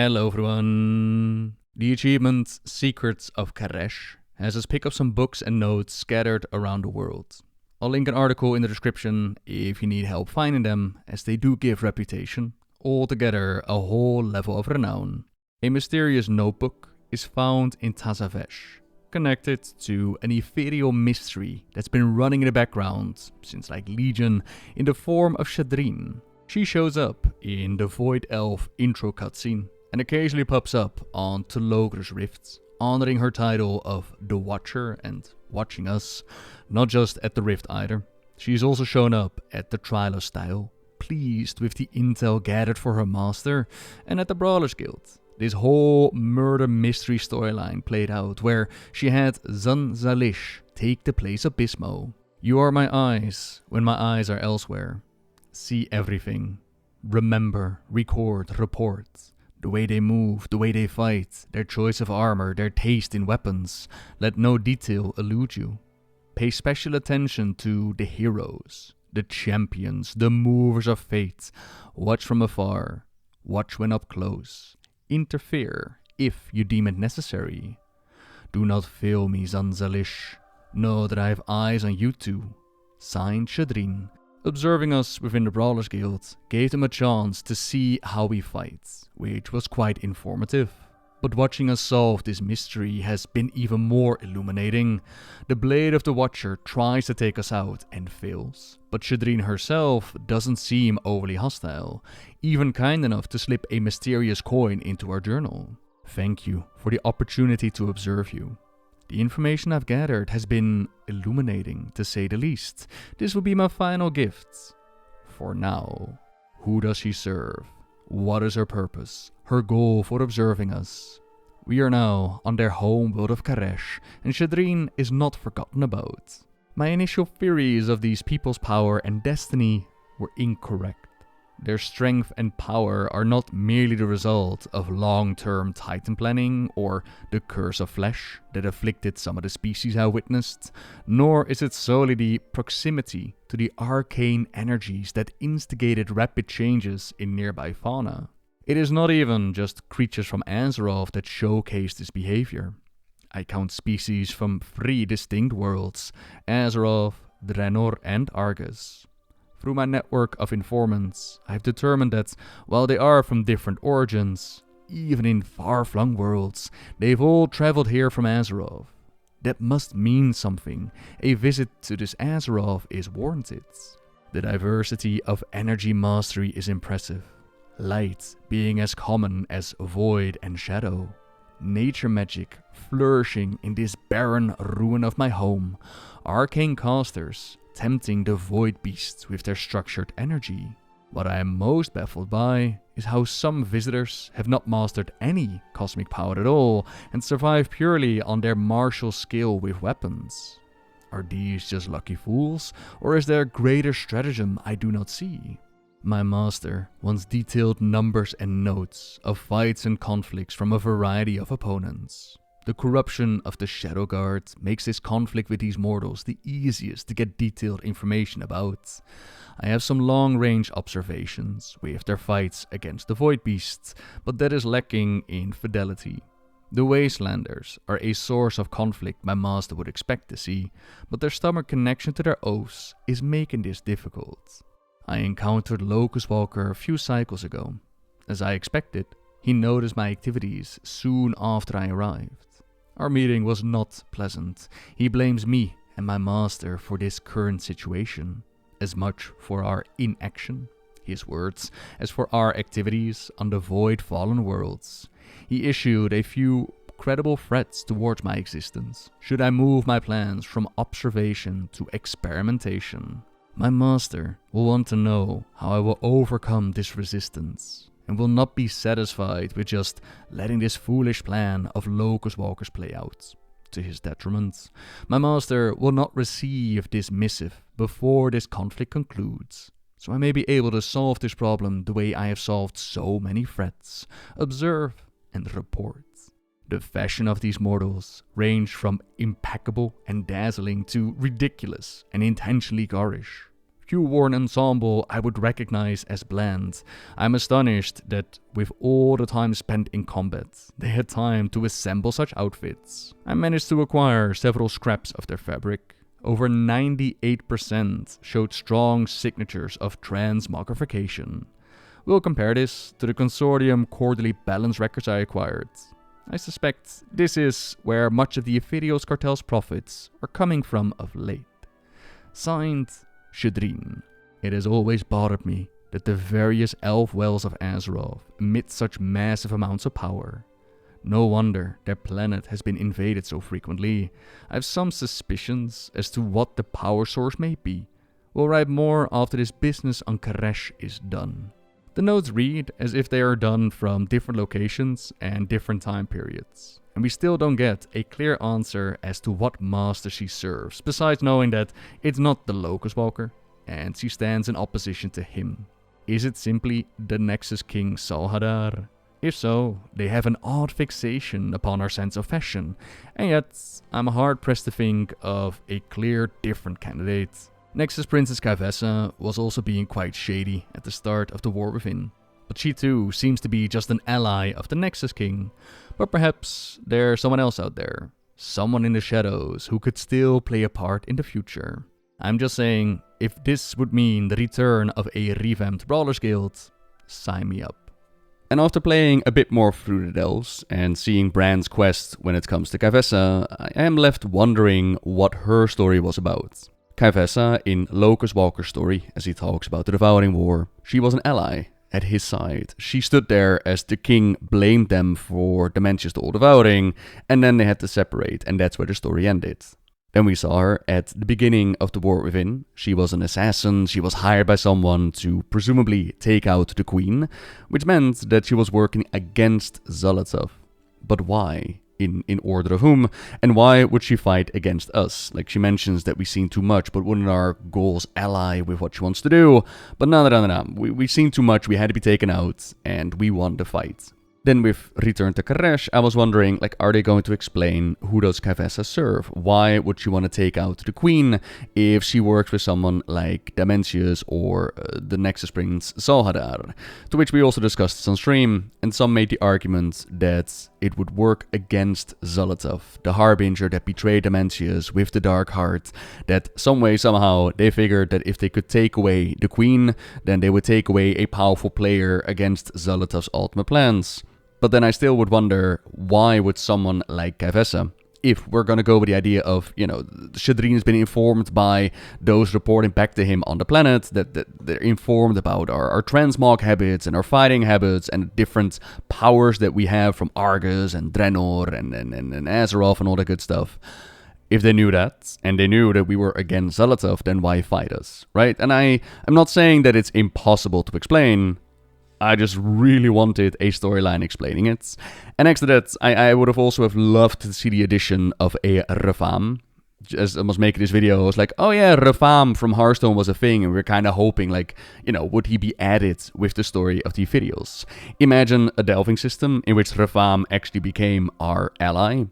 Hello everyone! The achievement Secrets of Kesh has us pick up some books and notes scattered around the world. I'll link an article in the description if you need help finding them, as they do give reputation, altogether a whole level of renown. A mysterious notebook is found in Xal'atath, connected to an ethereal mystery that's been running in the background since like Legion in the form of Shadreen. She shows up in the Void Elf intro cutscene and occasionally pops up on Locus Rifts, honoring her title of the Watcher and watching us, not just at the Rift either. She's also shown up at the Trial style, pleased with the intel gathered for her master, and at the Brawlers Guild. This whole murder mystery storyline played out, where she had Xal'atath take the place of Bismo. You are my eyes when my eyes are elsewhere. See everything. Remember, record, report. The way they move, the way they fight, their choice of armor, their taste in weapons. Let no detail elude you. Pay special attention to the heroes, the champions, the movers of fate. Watch from afar. Watch when up close. Interfere if you deem it necessary. Do not fail me, Xal'atath. Know that I have eyes on you too. Signed, Shadreen. Observing us within the Brawlers Guild gave them a chance to see how we fight, which was quite informative. But watching us solve this mystery has been even more illuminating. The Blade of the Watcher tries to take us out and fails, but Shadreen herself doesn't seem overly hostile, even kind enough to slip a mysterious coin into our journal. Thank you for the opportunity to observe you. The information I've gathered has been illuminating, to say the least. This will be my final gift. For now. Who does she serve? What is her purpose? Her goal for observing us? We are now on their home world of Kesh, and Shadreen is not forgotten about. My initial theories of these people's power and destiny were incorrect. Their strength and power are not merely the result of long-term Titan planning or the curse of flesh that afflicted some of the species I witnessed, nor is it solely the proximity to the arcane energies that instigated rapid changes in nearby fauna. It is not even just creatures from Azeroth that showcase this behavior. I count species from 3 distinct worlds: Azeroth, Draenor and Argus. Through my network of informants, I have determined that, while they are from different origins, even in far-flung worlds, they've all traveled here from Azeroth. That must mean something. A visit to this Azeroth is warranted. The diversity of energy mastery is impressive. Light being as common as void and shadow. Nature magic flourishing in this barren ruin of my home. Arcane casters tempting the void beasts with their structured energy. What I am most baffled by is how some visitors have not mastered any cosmic power at all and survive purely on their martial skill with weapons. Are these just lucky fools, or is there greater stratagem I do not see? My master wants detailed numbers and notes of fights and conflicts from a variety of opponents. The corruption of the Shadow Guard makes this conflict with these mortals the easiest to get detailed information about. I have some long-range observations with their fights against the Void Beasts, but that is lacking in fidelity. The Wastelanders are a source of conflict my master would expect to see, but their stubborn connection to their oaths is making this difficult. I encountered Locus-walker a few cycles ago. As I expected, he noticed my activities soon after I arrived. Our meeting was not pleasant. He blames me and my master for this current situation, as much for our inaction, his words, as for our activities on the void fallen worlds. He issued a few credible threats towards my existence, should I move my plans from observation to experimentation. My master will want to know how I will overcome this resistance, and will not be satisfied with just letting this foolish plan of Locus-walkers play out. To his detriment, my master will not receive this missive before this conflict concludes, so I may be able to solve this problem the way I have solved so many threats: observe and report. The fashion of these mortals ranged from impeccable and dazzling to ridiculous and intentionally garish. few wore an ensemble I would recognize as bland. I'm astonished that with all the time spent in combat, they had time to assemble such outfits. I managed to acquire several scraps of their fabric. Over 98% showed strong signatures of transmogrification. We'll compare this to the Consortium quarterly balance records I acquired. I suspect this is where much of the Ethereal's cartel's profits are coming from of late. Signed, Shadreen. It has always bothered me that the various elf wells of Azeroth emit such massive amounts of power. No wonder their planet has been invaded so frequently. I have some suspicions as to what the power source may be. We'll write more after this business on Kesh is done. The notes read as if they are done from different locations and different time periods. And we still don't get a clear answer as to what master she serves, besides knowing that it's not the Locus-walker, and she stands in opposition to him. Is it simply the Nexus King Xal'atath? If so, they have an odd fixation upon our sense of fashion, and yet I'm hard pressed to think of a clear different candidate. Nexus Princess Ky'veza was also being quite shady at the start of the War Within, but she too seems to be just an ally of the Nexus King. But perhaps there's someone else out there, someone in the shadows who could still play a part in the future. I'm just saying, if this would mean the return of a revamped Brawlers Guild, sign me up. And after playing a bit more through the delves and seeing Brand's quest when it comes to Ky'veza, I am left wondering what her story was about. Ky'veza, in Locus-walker's story, as he talks about the Devouring War, she was an ally at his side. She stood there as the king blamed them for the Dementia's all devouring, and then they had to separate, and that's where the story ended. Then we saw her at the beginning of the War Within. She was an assassin, she was hired by someone to presumably take out the queen, which meant that she was working against Xal'atath. But why? In order of whom? And why would she fight against us? Like, she mentions that we've seen too much, but wouldn't our goals ally with what she wants to do? But no. We've seen too much, we had to be taken out, and we won the fight. Then with Return to Kesh, I was wondering, like, are they going to explain who does Ky'veza serve? Why would she want to take out the queen if she works with someone like Dementius or the Nexus Prince Xal'atath? To which we also discussed this on stream, and some made the argument that it would work against Xal'atath, the Harbinger that betrayed Dementius with the Dark Heart, that some way, somehow, they figured that if they could take away the queen, then they would take away a powerful player against Xal'atath's ultimate plans. But then I still would wonder, why would someone like Ky'veza, if we're gonna go with the idea of, Shadreen has been informed by those reporting back to him on the planet, that they're informed about our transmog habits and our fighting habits and different powers that we have from Argus and Draenor and Azeroth and all that good stuff. If they knew that, and they knew that we were against Xal'atath, then why fight us, right? And I'm not saying that it's impossible to explain. I just really wanted a storyline explaining it. And next to that, I would have also loved to see the addition of a Refam. As I was making this video, I was like, oh yeah, Refam from Hearthstone was a thing, and we are kind of hoping, like, would he be added with the story of the Ethereals? Imagine a delving system in which Refam actually became our ally.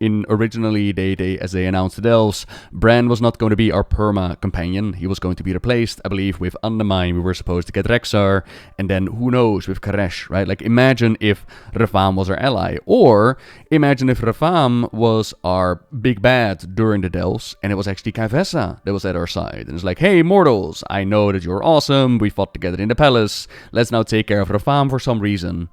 Originally, as they announced the delves, Bran was not going to be our perma companion. He was going to be replaced, I believe, with Undermine. We were supposed to get Rexxar, and then who knows with Kesh, right? Like, imagine if Refam was our ally, or imagine if Refam was our big bad during the delves, and it was actually Ky'veza that was at our side. And it's like, hey, mortals, I know that you're awesome. We fought together in the palace. Let's now take care of Refam for some reason.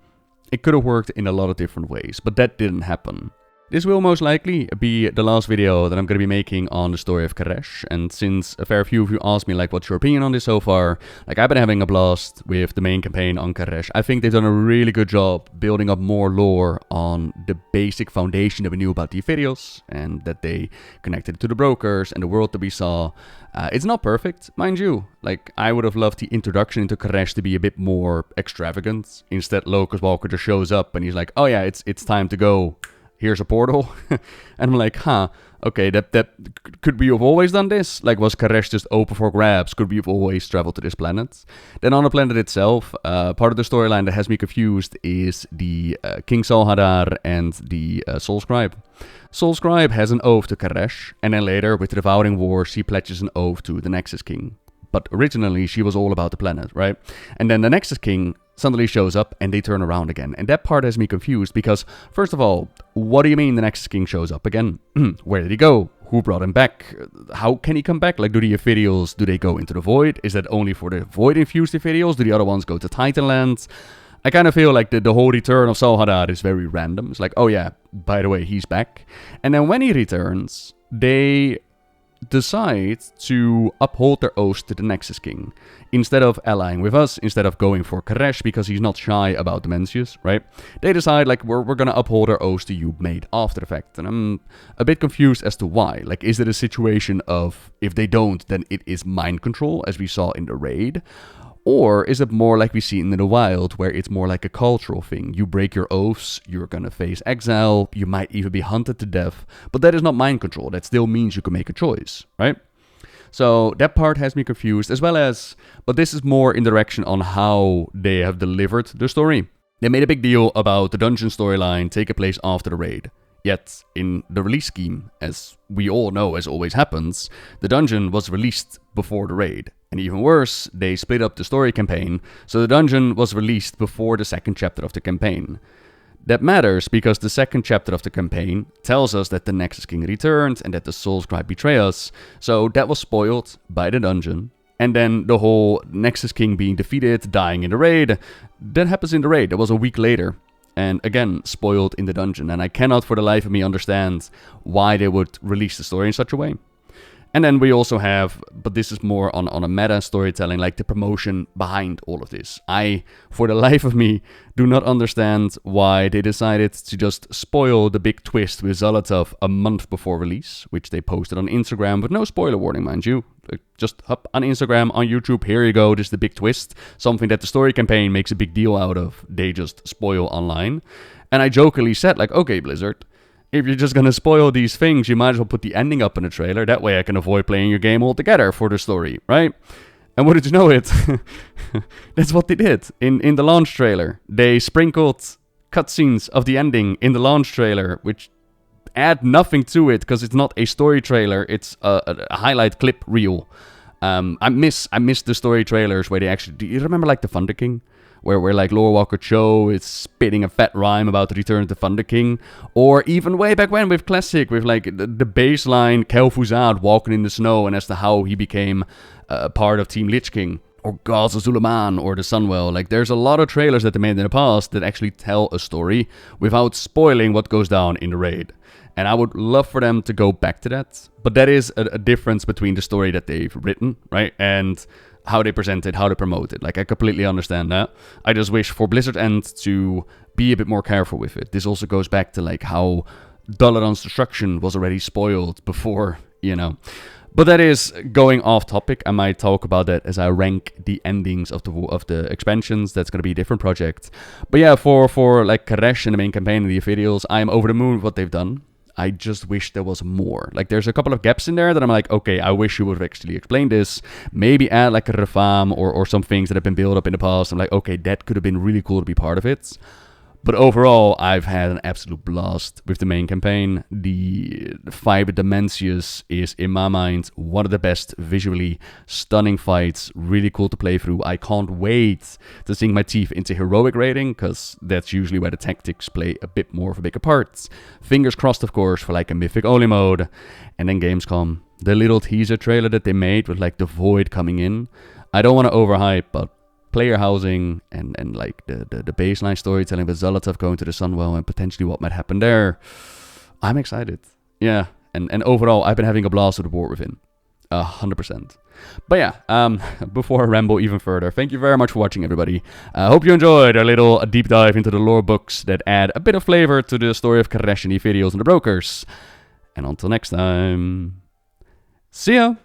It could have worked in a lot of different ways, but that didn't happen. This will most likely be the last video that I'm going to be making on the story of Kesh, and since a fair few of you asked me, like, what's your opinion on this so far, like, I've been having a blast with the main campaign on Kesh. I think they've done a really good job building up more lore on the basic foundation that we knew about the Ethereals, and that they connected to the brokers and the world that we saw. It's not perfect, mind you. Like, I would have loved the introduction into Kesh to be a bit more extravagant. Instead, Locus-walker just shows up and he's like, oh yeah, it's time to go. Here's a portal. And I'm like, okay, that could we have always done this? Like, was Kesh just open for grabs? Could we have always traveled to this planet? Then on the planet itself, part of the storyline that has me confused is the King Xal'atath and the Soul Scribe. Soul Scribe has an oath to Kesh, and then later, with the Devouring War, she pledges an oath to the Nexus King. but originally she was all about the planet, right? And then the Nexus King suddenly shows up and they turn around again. And that part has me confused because, first of all, what do you mean the Nexus King shows up again? Where did he go? Who brought him back? How can he come back? Like, do the Ethereals, do they go into the Void? Is that only for the Void-infused Ethereals? Do the other ones go to Titanlands? I kind of feel like the whole return of Xal'atath is very random. It's like, oh yeah, by the way, he's back. And then when he returns, they decide to uphold their oath to the Nexus King. Instead of allying with us, instead of going for Kesh because he's not shy about Dimensius, right? They decide, like, we're gonna uphold our oath to you made after the fact. And I'm a bit confused as to why. Like, is it a situation of, if they don't, then it is mind control, as we saw in the raid? Or is it more like we see in the wild, where it's more like a cultural thing? You break your oaths, you're gonna face exile, you might even be hunted to death, but that is not mind control. That still means you can make a choice, right? So that part has me confused, as well as, but this is more in direction on how they have delivered the story. They made a big deal about the dungeon storyline taking place after the raid. Yet, in the release scheme, as we all know, as always happens, the dungeon was released before the raid. And even worse, they split up the story campaign, so the dungeon was released before the second chapter of the campaign. That matters because the second chapter of the campaign tells us that the Nexus King returned and that the Soul Scribe betray us, so that was spoiled by the dungeon. And then the whole Nexus King being defeated, dying in the raid, that happens in the raid. That was a week later. And again, spoiled in the dungeon. And I cannot for the life of me understand why they would release the story in such a way. And then we also have, but this is more on a meta storytelling, like the promotion behind all of this. I, for the life of me, do not understand why they decided to just spoil the big twist with Xal'atath a month before release, which they posted on Instagram with no spoiler warning, mind you. Just up on Instagram, on YouTube, here you go, this is the big twist. Something that the story campaign makes a big deal out of, they just spoil online. And I jokingly said, like, okay, Blizzard, if you're just gonna spoil these things, you might as well put the ending up in the trailer. That way I can avoid playing your game altogether for the story, right? And what did you know it? That's what they did in the launch trailer. They sprinkled cutscenes of the ending in the launch trailer, which add nothing to it because it's not a story trailer. It's a highlight clip reel. I miss the story trailers where they actually. Do you remember like the Thunder King? Where like Locus-walker Cho is spitting a fat rhyme about the return of the Thunder King. Or even way back when with Classic, with like the baseline Ky'veza walking in the snow and as to how he became part of Team Lich King. Or Gods of Zuluman or the Sunwell. Like there's a lot of trailers that they made in the past that actually tell a story without spoiling what goes down in the raid. And I would love for them to go back to that. But that is a difference between the story that they've written, right? And how they present it, how they promote it. Like, I completely understand that. I just wish for Blizzard End to be a bit more careful with it. This also goes back to, like, how Dalaran's destruction was already spoiled before, you know. But that is going off topic. I might talk about that as I rank the endings of the expansions. That's going to be a different project. But yeah, for like Kesh and the main campaign and the Ethereals, I am over the moon with what they've done. I just wish there was more. Like, there's a couple of gaps in there that I'm like, okay, I wish you would have actually explained this. Maybe add like a refam or some things that have been built up in the past. I'm like, okay, that could have been really cool to be part of it. But overall, I've had an absolute blast with the main campaign. The fight with Dimensius is, in my mind, one of the best visually stunning fights. Really cool to play through. I can't wait to sink my teeth into heroic raiding, because that's usually where the tactics play a bit more of a bigger part. Fingers crossed, of course, for like a mythic only mode. And then Gamescom. The little teaser trailer that they made with like the Void coming in. I don't want to overhype, but player housing and like the baseline storytelling with Xal'atath going to the Sunwell and potentially what might happen there. I'm excited. Yeah, and overall, I've been having a blast with the board within. 100%. But yeah, before I ramble even further, thank you very much for watching, everybody. I hope you enjoyed our little deep dive into the lore books that add a bit of flavor to the story of Kesh and the Ethereals and the Brokers. And until next time, see ya!